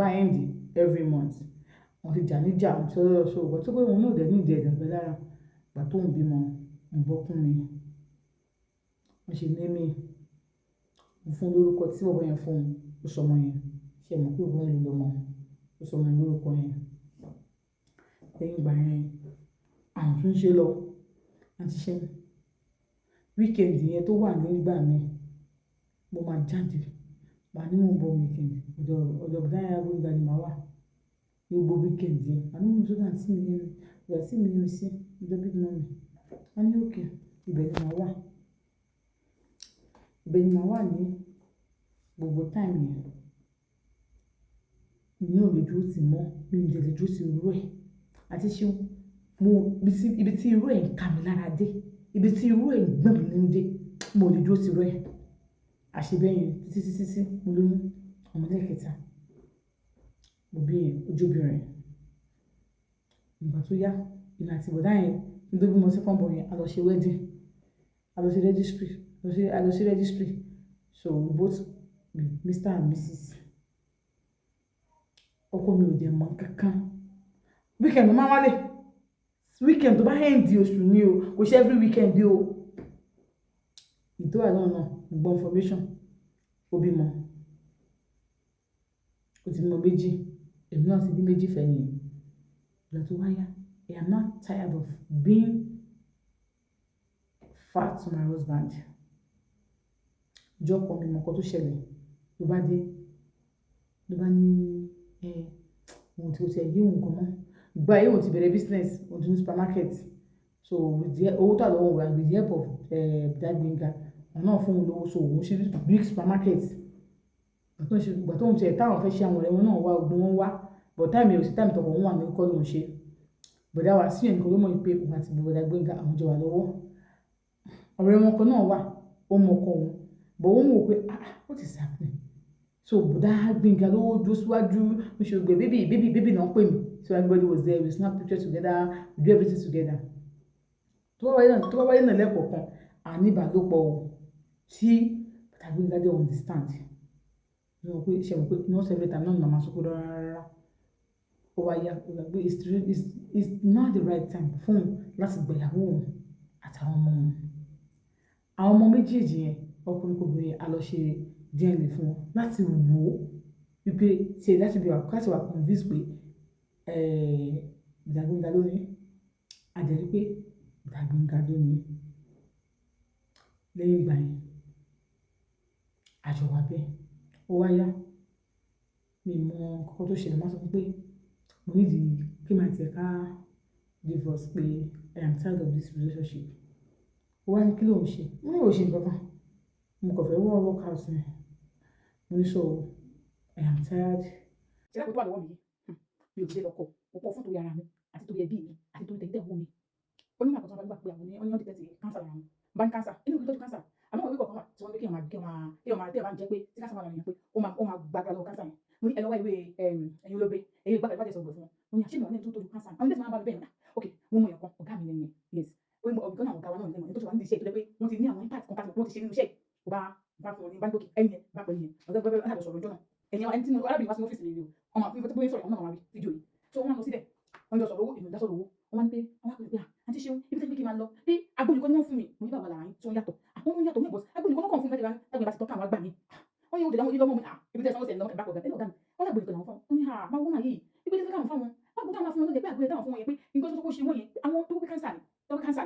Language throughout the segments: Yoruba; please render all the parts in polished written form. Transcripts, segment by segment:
bá end every month wọ́n ti jà níjà sọ́rọ̀ sọ́rọ̀ tó pé òun náà dẹ̀ ní ìdí ẹ̀dàgbẹ́ lára ìgbà tó ń bímọ ń bọ́kún mi wọ́n ṣe ní mi mo fún lórúkọ tí bàbá yẹn fún un ó sọmọ yẹn ṣe mọ̀ pé òun ló lọ́mọ ó sọmọ yẹn lórúkọ yẹn lẹ́yìn ìgbà yẹn àwọn tó ń ṣe lọ àti ṣe wíkẹ̀ndì yẹn tó wà nígbà mi mo máa jáde màá ní mo bọ̀ wíkẹ̀ndì ọ̀dọ̀ bùdáyà gbígbà ni màá wà gbogbo wíkẹ̀ndì yẹn màá ní mo sọ́dọ̀ àti mi yẹn ìgbà tí mi yẹn sí ọjọ́ bí mọ́ mi wọ́n ní òkè ibẹ̀ ni màá wà ní gbogbo táìmù yẹn mi ò lè dúró tì mọ́ mi ò lè dúró tì irú ẹ̀ àti ṣé mo ibi tí irú ẹ̀ ń kà mí lára dé ibi tí irú ẹ̀ ń gbọ̀n mí nínú dé mo lè dúró tì irú ẹ̀ àṣebẹ́yìn títí mo lóyún ọmọ lẹ́ẹ̀kẹta mo bí ojóbìnrin ìgbà tó yá ìgbà àti ìbọ̀dá yẹn nítorí mo second born yẹn a lọ ṣe wedding a lọ ṣe registry so we both Mr. and Mrs. ọkọ mi ò dẹ̀ mọ̀ kankan weekend ló máa wálé weekend tó bá end oṣù ni o kò ṣe every weekend o ìtò àná náà gbọ́ information ó bímọ ó ti bímọ méjì èmi náà ti bí méjì fẹ̀yìn ìgbà tó wáyá I am not tired of being fat to my husband ìjọ kan mi mọ̀ nǹkan tó ṣẹlẹ̀ ló bá dé ló bá ní ohun tí ó ti ẹ̀ yí òun kan mọ́ gba yóò ti bẹ̀rẹ̀ business òun ti ní supermarket so owó tó àlọ́wọ́ wa with the help of Dagbenga wọn náà fún un lówó so òun ṣe big supermarket ìgbà tó ń ṣe táwọn fẹ́ ṣe àwọn ọ̀rẹ́ wọn náà wá ogun wọn wá but táìmì ò sí táìmì tọkọ̀ wọn wà ní kọ́ ló ń ṣe bọ̀dá wa sí ẹnìkan ló mọ̀ pé òun àti bọ̀dá Dagbenga àwọn jọ wà lọ́wọ́ ọ̀rẹ́ wọn kan náà wà ó mọ ọkọ wọn but òun wò pé what is happening so bọ̀dá Dagbenga ló dúró síwájú mo ṣe gbé baby náà pè mí so everybody was there we snap pictures together we do everything together tó bá wáyé náà lẹ́kọ̀ọ̀kan àníbàlòpọ̀ tí Dagbenga dé understand ṣe mọ̀ pé not every time náà ni màmá sọ́kò rárá ó wáyá pé it's not the right time fún un láti gbẹ̀yàwó òun àtàwọn ọmọ òun àwọn ọmọ méjèèjì yẹn ọkùnrin kò bèrè àlọ́ṣe DNA fún wọn láti wò ó wípé ṣe láti bí wà convince pé Dagbenga ló ní àjẹ́rí pé Dagbenga ló ní lẹ́yìn ìgbà yẹn àjọ wa bẹ́ẹ̀ ó wáyá mi mọ kọ́kọ́ tó ṣẹlẹ̀ máa sọ pé mo ní ìdí kí màá tiẹ̀ ká divorce pé I am tired of this relationship ó wá ní kí ló ń ṣe mo ní ò ṣe nǹkan kan mo kàn fẹ́ work out ni mo ní so I am tired. ṣé láti tó àlọ́wọ́ mi mi ò gbé lọ́kọ̀ mo pọ̀ fún torí ara mi àti torí ẹbí mi àti torí tẹ̀lé tẹ̀wọ́ mi onímọ̀ àkọ́tún bá gbà pé àwọn oníyàn tẹ̀tẹ̀ cancer lára mi bá ní cancer inú ìtọ́jú cancer àmọ́ ìwé kọ̀ọ̀kan wà tí wọ́n gbé kí ọmọ jẹ́ pé tí cancer wà lára yẹn pé ó máa gbàgbà lọ́wọ́ cancer yẹn mo ní ẹlọ́wọ́ ìwé ẹ̀yin olóbe èyí gbàgbà ìbàjẹ́ sọ̀gbọ̀ fún wọn mo ní àṣìlẹ̀ wọn ní tó tọ́jú cancer àwọn ilé tí wọ́n bá lọ bẹ́ẹ̀ náà ok mo mọ ẹ̀kọ́ ọ̀gá mi lẹ́yìn yes ọ̀gbọ́n àwọn ọ̀gá wa náà lẹ́nu ẹni tó ti wà nídìí iṣẹ́ ìtọ́jú pé wọ́n ti ní àwọn impact kan wọ́n ti ṣe nínú iṣẹ́ kò bá fún ọ ní bá ń gòkè ẹni yẹn bá pẹ̀lú yẹn ọ̀gá gbẹ́gbẹ́ láti sọ̀rọ̀ ìjọ náà ẹni tí mo arábìnrin wá sí ọ́fíìsì mi ni o ọmọ àfihàn tó bóyá sọ̀rọ̀ àwọn náà wà rí fídíò yìí so wọ́n lọ síbẹ̀ wọ́n jọ sọ̀rọ̀ owó èmi ò dá sọ̀rọ̀ owó wọ́n ní pé wọ́n wá pè é àti ṣeun ibi tẹ́lẹ̀ kí n máa lọ pé agbóyún kan ní wọ́n fún mi mo ní bàbá làwọn tí wọ́n yàtọ̀ àwọn yàtọ̀ níbọ̀ agbóyún kan kàn fún mi láti bá ti tọ́ka àwọn àgbà mi wọ́n ní òdìdá wọn ilé ọmọ mi ibi tẹ́lẹ̀ sanwó sẹ̀ lọ́wọ́ ìbákọ̀ gàdé ọ̀gá mi wọ́n ní agbóyún kan àwọn fún wọn ní máa wọ́n máa yìí ibi tẹ́lẹ̀ káwọn fáwọn báwo táwọn fún wọn lóde pé agbóyún táwọn fún wọn yẹn pé nǹkan tó kó ṣe wọ́n yẹn àwọn tó kó cancer ni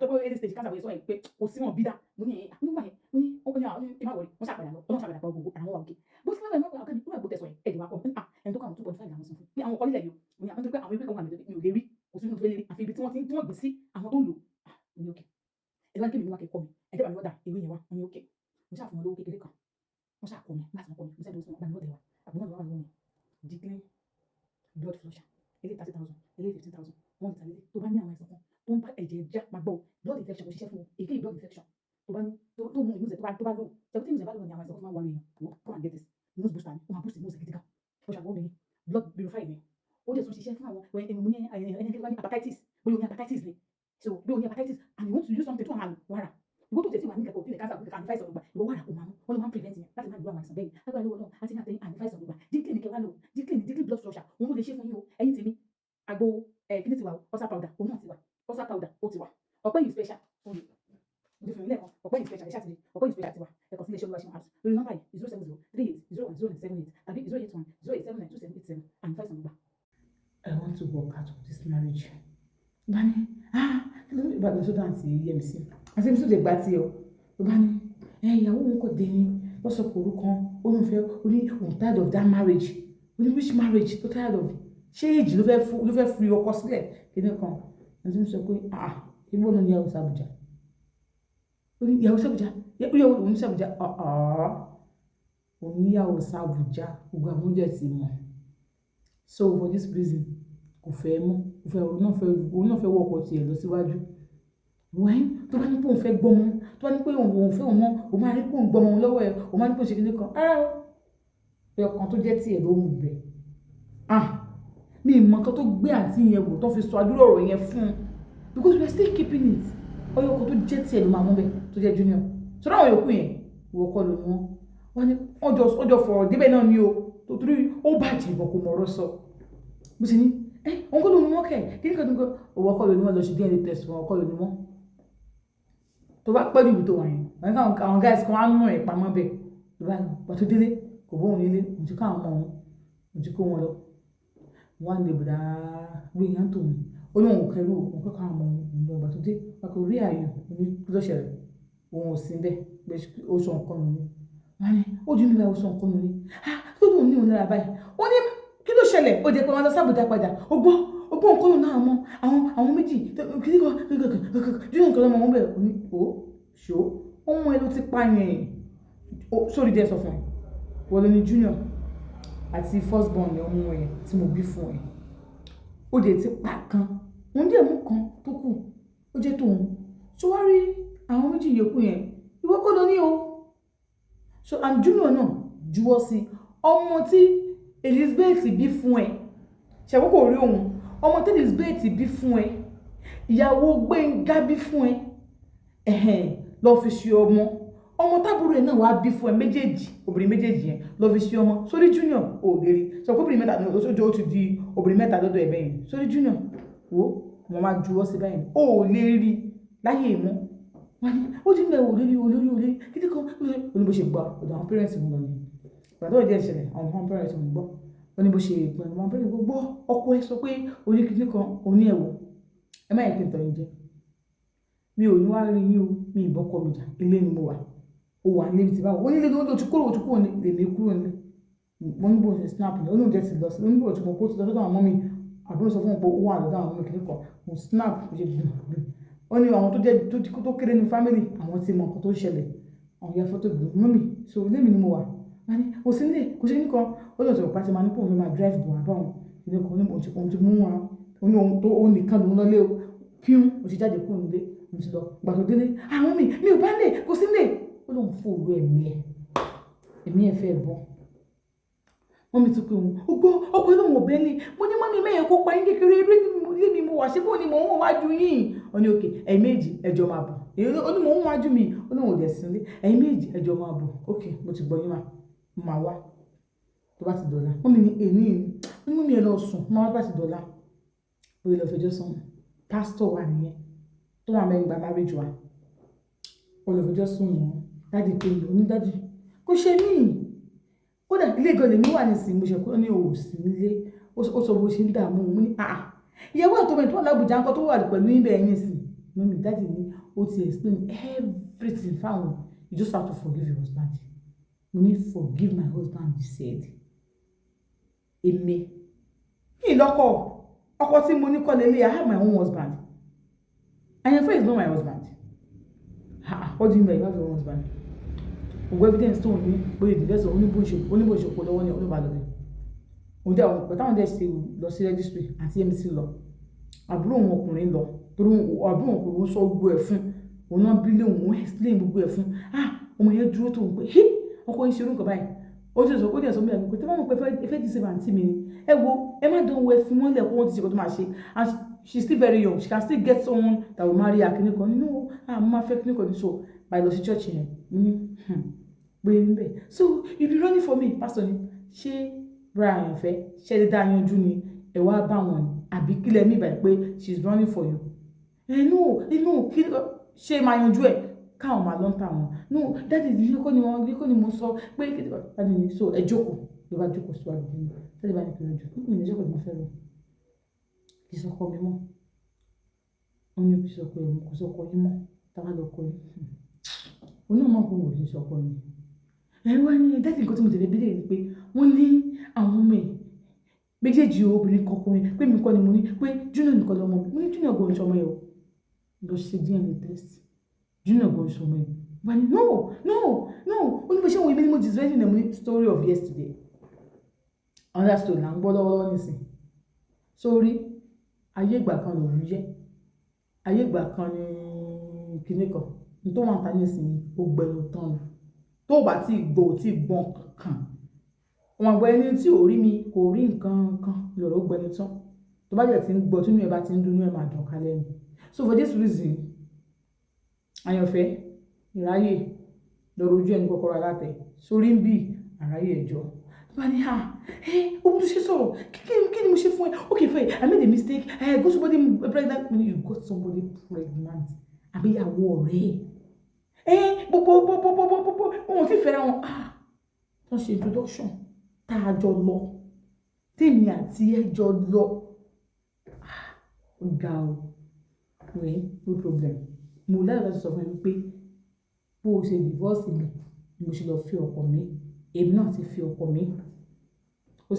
tó kó early stage cancer wọ́n sọ yẹn pé kò sí wọn bí dá mo ní ẹ̀yìn nígbà yẹn mo ní ó ní àwọn ìmọ̀ wọlé wọ́n ṣàpàdà lọ ọlọ́run ṣàpàdà pa gbogbo àwọn wà òkè bó ti fẹ́ràn mọ́kànlá ọ̀gá mi nígbà gbọ́dẹ̀ sọ yẹn ẹ̀dẹ̀ wa pọ̀ ẹni tó kọ́ àwọn 2.5 làwọn sọ fún pé àwọn ọkọ nílẹ̀ yìí o ní àwọn tó pé àwọn ewé kan wà mí ò lè rí kò sí nínú tó lè rí àfi ibi tí wọ́n gbé sí àwọn tó ń lò ní òkè ẹ̀dẹ̀ wá ní kí mi wá kẹ́kọ̀ọ́ mi ẹ̀dẹ̀ bá mi wọ́dà ewé yẹn wá ní òkè mo ṣáà fún wọn lówó kékeré kan wọ́n ṣáà kọ́ mi láti mọ̀ kọ́ mi mo ṣáà dúró sí wọn bá mi wọ́dà wa àbúrò náà wà lọ́wọ́ mi Diglin blood flusher ilé 30,000 ilé 15,000 wọ́n ti tàlẹ́ tó bá ní àwọn ẹ̀sán kan tó ń bá ẹ̀jẹ̀ já máa gbọ́ blood infection kò ṣiṣẹ́ fún èké blood infection tó bá ní tó mú ìmúṣẹ tó bá lò seventeen ìmúṣẹ bá lò ní àwọn ẹ̀sán tó máa wà lẹ́yìn come and get this nose booster ni ó máa boost ìmúṣẹ gidi gan ó ṣàgbọ́n mi blood purifier ni ó dẹ̀ tún ṣiṣẹ́ fún àwọn ẹni ní hepatitis bóyá o ní hepatitis ni so bí o ní hepatitis and you want to use something tó máa lò wàrà ìwọ tó tẹ̀sí wà ní kẹ́kọ̀ọ́ tí lè cancer àbúkẹ́ ànífàìsàn gbogbo ìwọ wàrà kò máa mú wọn ló máa ń prevent yẹn láti máa lo àwọn àìsàn bẹ́ẹ̀ lágbára lọ́wọ́ náà àti ní àtẹ̀yìn ànífàìsàn gbogbo Diglin ní kẹwàá lò Diglin blood òun ló lè ṣe fún yín o ẹ̀yin tèmi àgbo kíní ti wà o ọ̀sà powder òun náà ti wà ọ̀sà powder ó ti wà ọ̀pẹ́ yìí special fún mi mo fún mi lẹ́ẹ̀kan ọ̀pẹ́ yìí special ẹ̀ṣá ti di ọ̀pẹ́ yìí special ti wà ẹ̀kọ́ sí iléeṣẹ́ olúwaṣẹ́ apps lórí nọ́mbà yìí 07038010978 àbí 08108792787 and 5 number. I want to work out of this marriage. Bani kí ló ń bá lọ sọ́dọ̀ àǹtí EMC àti EMC tó lè gbá tí o Bani ìyàwó òun kò dé ní lọ́sọ̀kọ̀ orúkọ olùfẹ́ oní òun tired of that marriage oní which marriage tó tired of ṣé èjì ló fẹ́ fi ọkọ sílẹ̀ kíní kan àti mi sọ pé ibo ló ní ìyàwó sàbùjá ìyàwó sàbùjá ìyàwó òun sàbùjá òun níyàwó sàbùjá gbogbo àwọn oúnjẹ ti mọ̀ so for this reason kò fẹ́ mọ́ kò fẹ́ òun náà fẹ́ wọ ọkọ̀ tiẹ̀ lọ síwájú wẹ́n tó bá ní pé òun fẹ́ gbọ́mọ tó bá ní pé òun fẹ́ òun mọ́ òun máa rí pé òun gbọ́mọ lọ́wọ́ ẹ̀ òun máa ní pé òun ṣe kíní kan ara ẹ̀ ọkàn tó jẹ́ tiẹ̀ ló mú bẹ̀ mi ì mọ nǹkan tó gbé àǹtí yẹn wò tó fi sọ adúrò ọ̀rọ̀ yẹn fún un because we are still keeping it ọyọ ọkàn tó jẹ́ tiẹ̀ ló máa mú bẹ̀ tó jẹ́ junior sọ́dọ̀ àwọn yòókù yẹn ìwọ kọ́ ló ní wọ́n ní ọjọ́ fọ̀rọ̀ débẹ̀ náà ni o tó torí ó bàjẹ́ ìbọn kò mọ̀ ọ̀rọ̀ sọ bó ti ní òun kọ́ ló ní wọ́n kẹ̀ kí ní kan tó ń kọ́ òwò ọkọ̀ ló ní wọ́n lọ sí DNA test wọn ọkọ̀ ló ní wọ́n tó bá pẹ́ níbi tó wà yẹn wọ́n ká àwọn guys kan á mú ẹ̀ pamọ́ bẹ́ẹ̀ tó bá pàtó délé kò bóun nílé mo ti kọ́ àwọn ọmọ wọn mo ti kó wọn lọ wọn á lè bùdá gbé yẹn tó wọn ó ní òun kẹrù òun kọ́ àwọn ọmọ wọn lọ bàtó dé wọn kò rí ààyò ní lọ́sẹ̀ rẹ̀ òun ò sí bẹ́ẹ̀ pé ó sọ nǹkan nù ní wọn ni ó dùn nílẹ̀ ó sọ nǹkan nù ní tó dùn ní òun lára báyìí wọ́n ní kí ló ṣẹlẹ̀ ó jẹ́ pé wọ́n lọ sábùdá padà ó gbọ́ nǹkan lòun náà mọ́ àwọn méjì kìí kan júlọ nǹkan lọ́mọ wọn bẹ̀rẹ̀ ní ṣó ohun ẹ̀ ló ti pa yẹn sórí jẹ́ sọ fún ẹ wọ́n ló ní junior àti first born ní ọmọ ẹ̀ tí mo bí fún ẹ ó dẹ̀ ti pa kan òun dẹ̀ mú kan tó kù ó jẹ́ tòun tó wá rí àwọn méjì yòókù yẹn ìwọ kọ́ ló ní o so and junior náà juwọ́ sí ọmọ tí Elizabeth bí fún ẹ ṣẹ̀wọ́ kò rí òun ọmọ tí Elizabeth bí fún ẹ ìyàwó Gbẹ́ngà bí fún ẹ lọ fi ṣe ọmọ tábúrò ẹ náà wàá bí fún ẹ méjèèjì obìnrin méjèèjì yẹn lọ fi ṣe ọmọ sórí junior ò lè rí sọ pé obìnrin mẹ́ta lóṣooṣù ó ti di obìnrin mẹ́ta lọ́dọ̀ ẹ̀ bẹ́yìn sórí junior wo wọn máa juwọ́ sí báyìí ó lè rí láyé ìmú wọn ni ó ti ń bẹ olórí kíkí kan oníbó ṣe gbọ́ ọ̀dọ̀ àwọn parents mi lọ ni ìgbà tó ìdí ìṣẹ̀lẹ̀ àwọn parents mi gbọ́ oníbó ṣe gbọ́ àwọn parents mi gbọ́ ọkọ ẹ sọ pé oníkíní kan oní ẹ̀wọ̀ ẹ má yẹ kí n tọ́ yín jẹ mi ò ní wá rí yín o mi ìbọ́kọ mi jà ilé ni mo wà ó wà níbi tí báwo onílé ló ti kúrò ní lèmi kúrò ní mo ní bó ṣe snap ní oníbó jẹ́ ti lọ sí oníbó tí mo kó ti lọ sọ́dọ̀ àwọn mọ́mí àbúrò sọ fún mi pé ó wà lọ́dọ̀ àwọn mọ́mí kìíní kan mo snap ṣe gbùn ó ní àwọn tó jẹ́ tó kéré ní family àwọn tí mọ nǹkan tó ṣẹlẹ̀ àwọn ya fọ́tò gbùn mọ́mí so ilé mi ni mo wà wọ́n ní kò sí nílé kò sí nìkan ó lọ sọ̀rọ̀ pàṣẹ máa ní kó òun máa drive bọ̀ àbá òun ìdílé kan ní òun ti mú wọn ó ní ohun tó òun nìkan lòun lọlé o píún ó ti jáde kúrò nílé òun ti lọ gbàtọ̀ délé àwọn mi ò bá lè kò sí nílé ó lóun fún òru ẹ̀mí ẹ̀ fẹ́ bọ́ wọ́n mi tún pé òun ó gbọ́ ọkọ̀ lóun ò bẹ́ẹ̀ ni mo ní mọ́mí mẹ́yẹn kó pa yín kékeré eré mi mo wà síbò ni mò ń wọ́n wájú yín ó ní òkè ẹ̀yin méjì ẹjọ́ máa bọ̀ ó ní mò ń wájú mi ó ní òun ò dẹ̀ sí nílé ẹ̀yin méjì ẹjọ́ máa bọ̀ òkè mo ti gbọ́ yín máa wá tó bá ti dọ̀la wọ́n mi ní èní ní mú mi ẹ̀ lọ sùn máa wá bá ti dọ̀la ó lọ fẹjọ́ sùn pásítọ̀ wà nìyẹn tó wà mẹ́rin gba marriage wa ó lọ fẹjọ́ sùn wọn dáàdi pé onídàájú kò ṣe mí kódà ilé ìgọ̀lè mi wà nísìnyí mo ṣe kó ní òsì nílé ó sọ bó ṣe ń dààmú mo ní ìyàwó àtọmọ ìtọ́ l'Àbújá ńkọ́ tó wà pẹ̀lú ibẹ̀ ẹ̀yìn sí mọ́mí dáàdi ní ó ti explain everything fáwọn you just have to forgive your husband mo ní forgive my husband he said èmi ìlọ́kọ̀ ọkọ tí mo ní kọ́ lélẹ̀ I have my own husband and your friend is not my husband what do you mean you have your own husband òwò evidence tó ní bóyá ìdílẹ́sọ̀ oníbò ìṣòkò lọ́wọ́ ní olúbalọ̀bẹ̀ òde àwọn pẹ̀táwọn dẹ̀ ṣe lọ sí registry àti MC lọ àbúrò òun ọkùnrin lọ torí àbúrò òun ọkùnrin sọ gbogbo ẹ̀ fún òun náà bí lé òun explain gbogbo ẹ̀ fún ọmọ yẹn dúró tó ń pè hí ọkọ yín ṣe orúkọ báyìí ó ti sọ ó dẹ̀ sọ bí ẹ̀mí pé tí wọ́n mọ̀ pé ẹ ti ṣe àǹtí mi ni ẹ wo ẹ má dán owó ẹ fi wọ́n lẹ̀ kó wọ́n ti ṣe kó tó máa ṣe and she's still very young she can still get someone that will marry her kíní kan nínú mo máa fẹ́ kíní kan ní so by lọ sí church yẹn ní pé ń bẹ̀ so you be running for me pastor ni ṣé bra àyànfẹ́ ṣé ẹ dá yanjú ni ẹ wá bá wọn ni àbí kílẹ̀ mi báyìí pé she is running for you inú kí ṣe máa yanjú ẹ̀ káwọn máa lọ́n tà wọn no dáàdì ìdílé kọ́ ni wọ́n kọ́ ni mo sọ pé dáàdì ni so ẹ jókòó ló bá jókòó síwájú mi dáàdì bá ní kí ló jù mi ní jókòó tí mo fẹ́ lọ kì í sọkọ mi mọ́ ó ní kì í sọkọ yìí kò sọkọ yìí mọ́ táwa lọ kọ yìí ó ní ọmọ òun kò ní sọkọ yìí ẹ wá ní dáàdì nǹkan tí mo tẹ̀lé bí lè ní pé wọ́n ní àwọn ọmọ ẹ̀ méjèèjì obìnrin kọkùnrin pé mi kọ́ ni mo ní pé junior nìkan lọ́mọ mi mo ní junior gbọ́n ìṣọmọ yẹn o lọ ṣe DNA test junior gbọ́n ìṣọmọ yẹn wà ní no ó ní bó ṣe wọ́n ibi ni mo disverse ní ẹ̀mú story of yesterday another story là ń gbọ́ lọ́wọ́lọ́wọ́ nísìn sórí ayé ìgbà kan lòún yẹ ayé ìgbà kan ní kinní kan ní tó wọn ta nísìn ó gbẹnu tán ni tó bá tí gbọ́ tí gbọ́n kankan wọn gbọ́ ẹni tí ò rí mi kò rí nǹkan kan lọ́rọ̀ gbẹnu tán tó bá jẹ́ tí ń gbọ́ tínú ẹ̀ bá ti ń dùn ẹ̀ máa dùn kálẹ̀ ni so for this reason àyànfẹ́ ìráyè lọ́rọ̀ ojú ẹni kọ́kọ́rọ́ alátẹ sórí ń bì àráyè ẹ̀jọ́ bá ní ha ohun tó ṣe sọ̀rọ̀ kí ni mo ṣe fún ẹ okay fine I made a mistake I got somebody pregnant when you got somebody pregnant àbíyàwó ọ̀rẹ́ gbogbo wọn ti fẹ́ra wọn wọ́n ṣe introduction tá a jọ lọ tèmi àti ẹ jọ lọ ga o rẹ̀ no problem mo láyọ̀ láti sọ fún mi pé bó o ṣe divorce mi ni mo ṣe lọ fi ọkọ mi èmi náà ti fi ọkọ mi o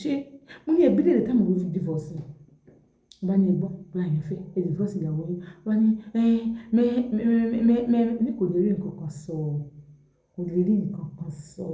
ṣe mo ní ẹbí lè táwọn ló fi divorce mi bá ní ẹgbọ́n bá yẹn fẹ́ ẹ divorce ìyàwó yín bá ní ní kò lè rí nǹkan kan sọ kò lè rí nǹkan kan sọ.